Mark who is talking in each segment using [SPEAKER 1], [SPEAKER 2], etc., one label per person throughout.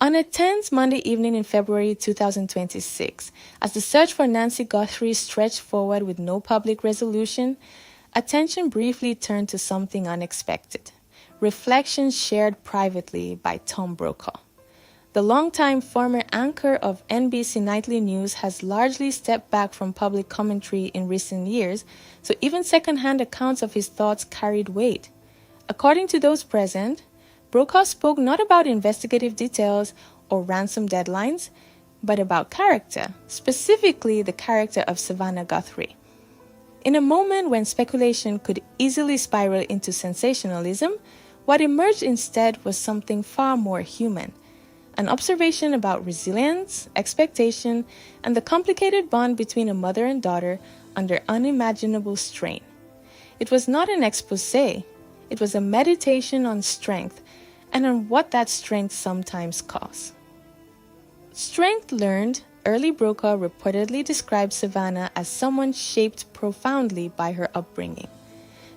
[SPEAKER 1] On a tense Monday evening in February 2026, as the search for Nancy Guthrie stretched forward with no public resolution, attention briefly turned to something unexpected. Reflections shared privately by Tom Brokaw. The longtime former anchor of NBC Nightly News has largely stepped back from public commentary in recent years, so even second-hand accounts of his thoughts carried weight. According to those present, Brokaw spoke not about investigative details or ransom deadlines, but about character, specifically the character of Savannah Guthrie. In a moment when speculation could easily spiral into sensationalism, what emerged instead was something far more human. An observation about resilience, expectation, and the complicated bond between a mother and daughter under unimaginable strain. It was not an exposé, it was a meditation on strength and on what that strength sometimes costs. Strength learned, early Brokaw reportedly described Savannah as someone shaped profoundly by her upbringing.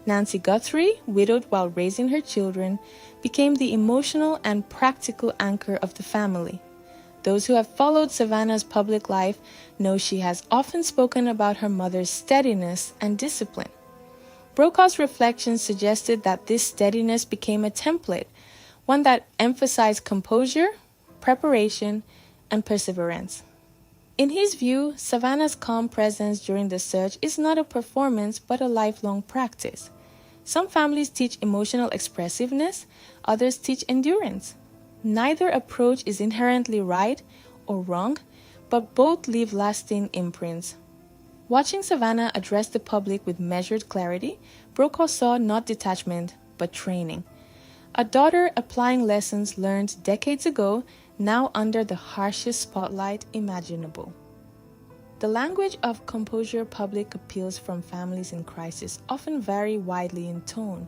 [SPEAKER 1] Nancy Guthrie, widowed while raising her children, became the emotional and practical anchor of the family. Those who have followed Savannah's public life know she has often spoken about her mother's steadiness and discipline. Brokaw's reflections suggested that this steadiness became a template, one that emphasized composure, preparation, and perseverance. In his view, Savannah's calm presence during the search is not a performance but a lifelong practice. Some families teach emotional expressiveness, others teach endurance. Neither approach is inherently right or wrong, but both leave lasting imprints. Watching Savannah address the public with measured clarity, Brokaw saw not detachment, but training. A daughter applying lessons learned decades ago, now under the harshest spotlight imaginable. The language of composure public appeals from families in crisis often vary widely in tone.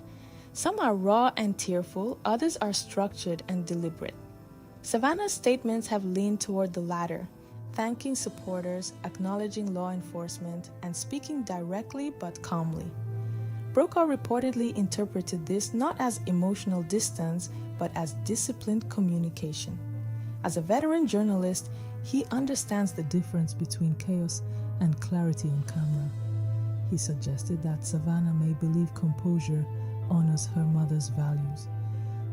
[SPEAKER 1] Some are raw and tearful, others are structured and deliberate. Savannah's statements have leaned toward the latter, thanking supporters, acknowledging law enforcement, and speaking directly but calmly. Brokaw reportedly interpreted this not as emotional distance, but as disciplined communication. As a veteran journalist, he understands the difference between chaos and clarity on camera. He suggested that Savannah may believe composure honors her mother's values.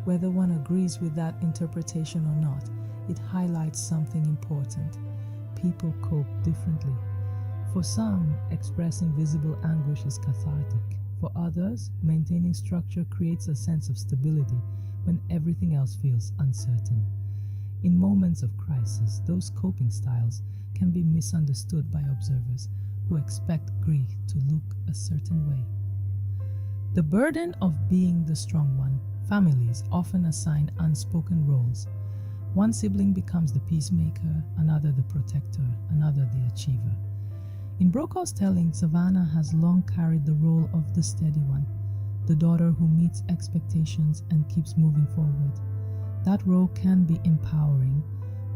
[SPEAKER 1] Whether one agrees with that interpretation or not, it highlights something important. People cope differently. For some, expressing visible anguish is cathartic. For others, maintaining structure creates a sense of stability when everything else feels uncertain. In moments of crisis, those coping styles can be misunderstood by observers who expect grief to look a certain way. The burden of being the strong one, families often assign unspoken roles. One sibling becomes the peacemaker, another the protector, another the achiever. In Brokaw's telling, Savannah has long carried the role of the steady one, the daughter who meets expectations and keeps moving forward. That role can be empowering,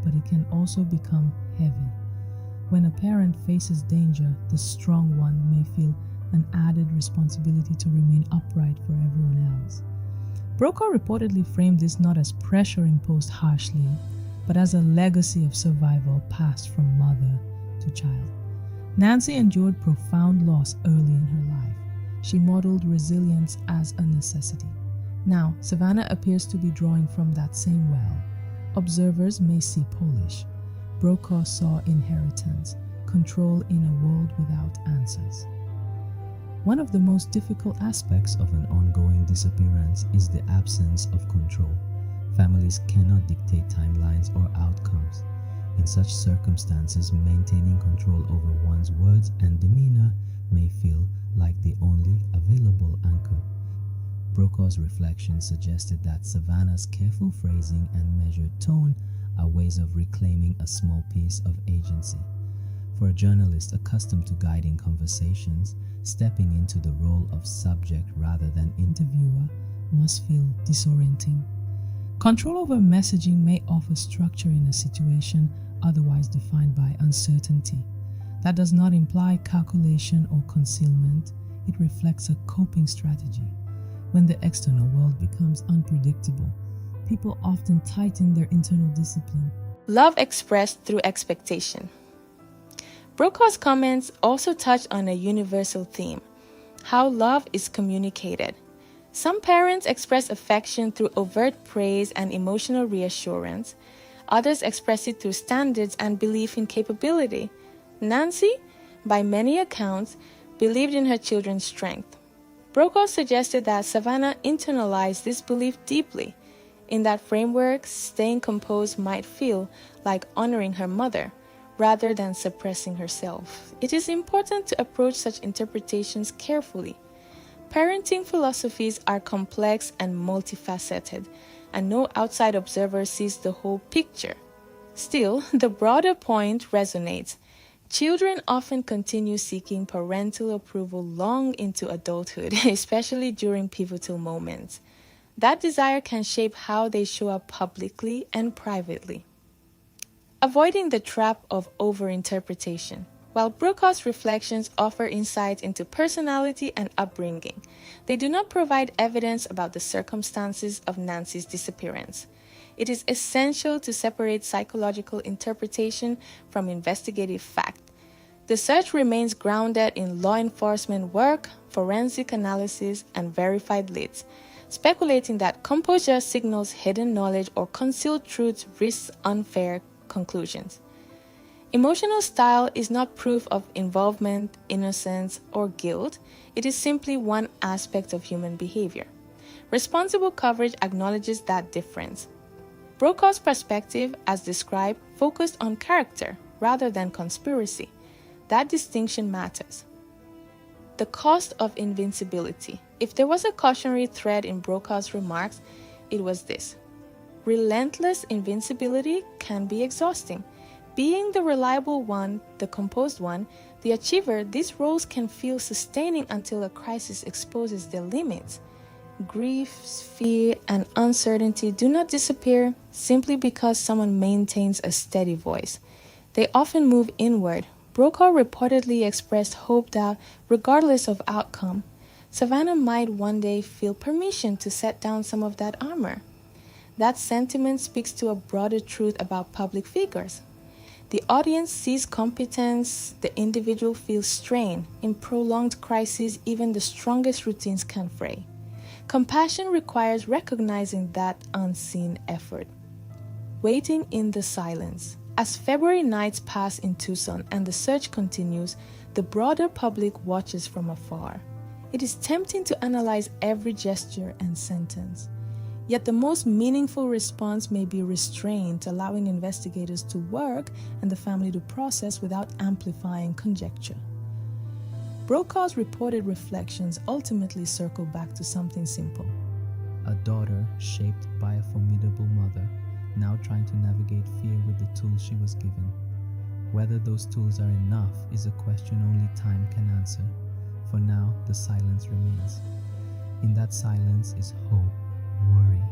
[SPEAKER 1] but it can also become heavy. When a parent faces danger, the strong one may feel an added responsibility to remain upright for everyone else. Brokaw reportedly framed this not as pressure imposed harshly, but as a legacy of survival passed from mother to child. Nancy endured profound loss early in her life. She modeled resilience as a necessity. Now, Savannah appears to be drawing from that same well. Observers may see polish. Brokaw saw inheritance, control in a world without answers. One of the most difficult aspects of an ongoing disappearance is the absence of control. Families cannot dictate timelines or outcomes. In such circumstances, maintaining control over one's words and demeanor may feel like the only available anchor. Brokaw's reflections suggested that Savannah's careful phrasing and measured tone are ways of reclaiming a small piece of agency. For a journalist accustomed to guiding conversations, stepping into the role of subject rather than interviewer must feel disorienting. Control over messaging may offer structure in a situation otherwise defined by uncertainty. That does not imply calculation or concealment. It reflects a coping strategy. When the external world becomes unpredictable,
[SPEAKER 2] people often tighten their internal discipline.
[SPEAKER 1] Love expressed through expectation. Brokaw's comments also touch on a universal theme: how love is communicated. Some parents express affection through overt praise and emotional reassurance. Others express it through standards and belief in capability. Nancy, by many accounts, believed in her children's strength. Brokaw suggested that Savannah internalized this belief deeply. In that framework, staying composed might feel like honoring her mother, rather than suppressing herself. It is important to approach such interpretations carefully. Parenting philosophies are complex and multifaceted, and no outside observer sees the whole picture. Still, the broader point resonates. Children often continue seeking parental approval long into adulthood, especially during pivotal moments. That desire can shape how they show up publicly and privately. Avoiding the trap of overinterpretation. While Brokaw's reflections offer insight into personality and upbringing, they do not provide evidence about the circumstances of Nancy's disappearance. It is essential to separate psychological interpretation from investigative fact. The search remains grounded in law enforcement work, forensic analysis, and verified leads. Speculating that composure signals hidden knowledge or concealed truths risks unfair conclusions. Emotional style is not proof of involvement, innocence, or guilt. It is simply one aspect of human behavior. Responsible coverage acknowledges that difference. Brokaw's perspective, as described, focused on character rather than conspiracy. That distinction matters. The cost of invincibility. If there was a cautionary thread in Brokaw's remarks, it was this: relentless invincibility can be exhausting. Being the reliable one, the composed one, the achiever, these roles can feel sustaining until a crisis exposes their limits. Grief, fear, and uncertainty do not disappear simply because someone maintains a steady voice. They often move inward. Brokaw reportedly expressed hope that, regardless of outcome, Savannah might one day feel permission to set down some of that armor. That sentiment speaks to a broader truth about public figures. The audience sees competence, the individual feels strain. In prolonged crises, even the strongest routines can fray. Compassion requires recognizing that unseen effort. Waiting in the silence. As February nights pass in Tucson and the search continues, the broader public watches from afar. It is tempting to analyze every gesture and sentence. Yet the most meaningful response may be restraint, allowing investigators to work and the family to process without amplifying conjecture. Brokaw's reported reflections ultimately circle back to something simple.
[SPEAKER 2] A daughter shaped by a formidable mother, now trying to navigate fear with the tools she was given. Whether those tools are enough is a question only time can answer. For now, the silence remains. In that silence is hope, worry,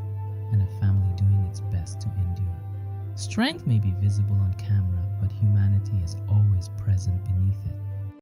[SPEAKER 2] and a family doing its best to endure. Strength may be visible on camera, but humanity is always present beneath it.